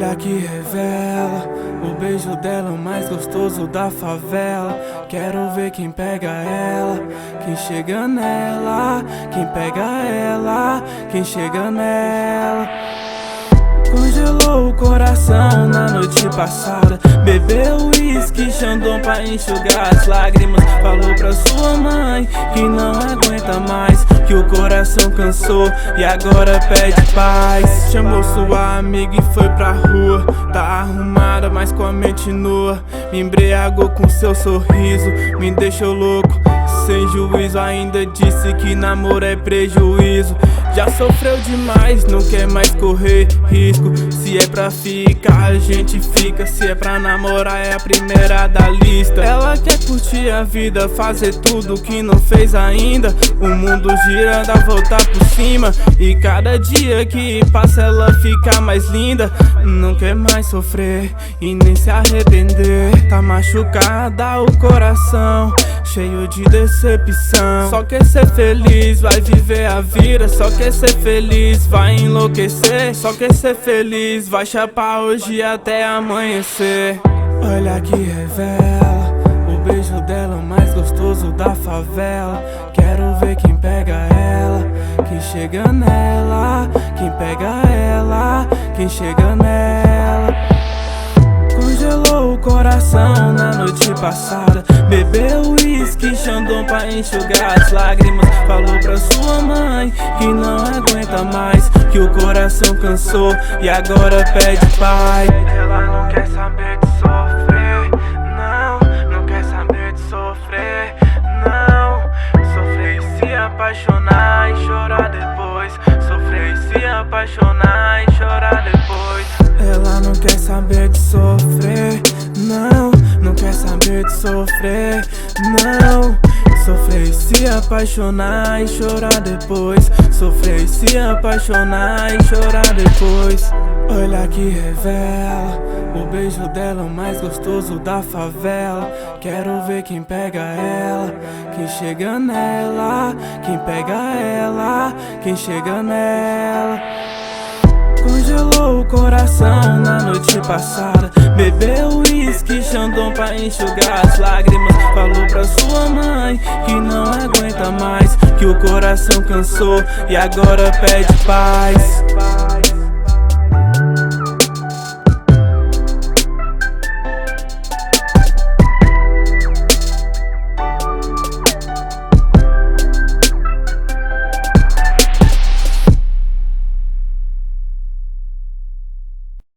Olha que revela, o beijo dela é o mais gostoso da favela. Quero ver quem pega ela, quem chega nela, quem pega ela, quem chega nela. Congelou o coração na noite passada. Bebeu uísque, Xandão pra enxugar as lágrimas. Falou pra sua mãe que não aguenta mais, que o coração cansou e agora pede paz. Chamou sua amiga e foi pra rua. Tá arrumada, mas com a mente nua. Me embriagou com seu sorriso, me deixou louco, sem juízo. Ainda disse que namoro é prejuízo. Já sofreu demais, não quer mais correr risco. Se é pra ficar, a gente fica. Se é pra namorar, é a primeira da lista. Ela quer curtir a vida, fazer tudo que não fez ainda. O mundo gira, dá volta por cima. E cada dia que passa ela fica mais linda. Não quer mais sofrer e nem se arrepender. Tá machucada o coração, cheio de decepção. Só quer ser feliz, vai viver a vida. Só quer ser feliz, vai enlouquecer. Só quer ser feliz, vai chapar hoje até amanhecer. Olha que revela, o beijo dela é o mais gostoso da favela. Quero ver quem pega ela, quem chega nela, quem pega ela, quem chega nela. Congelou o coração na noite passada. Bebeu uísque, Xandão pra enxugar as lágrimas. Falou pra sua mãe que não aguenta mais, que o coração cansou e agora pede paz. Ela não quer saber de sofrer, não, não quer saber de sofrer, não. Sofrer e se apaixonar e chorar depois. Sofrer e se apaixonar e chorar depois. Ela não quer saber de sofrer, não, não quer saber de sofrer, não. Sofrer e se apaixonar e chorar depois. Sofrer e se apaixonar e chorar depois. Olha que revela, o beijo dela é o mais gostoso da favela. Quero ver quem pega ela, quem chega nela, quem pega ela, quem chega nela. Congelou o coração na noite passada. Bebeu uísque, Xandão pra enxugar as lágrimas. Falou pra sua mãe que não aguenta mais, que o coração cansou e agora pede paz.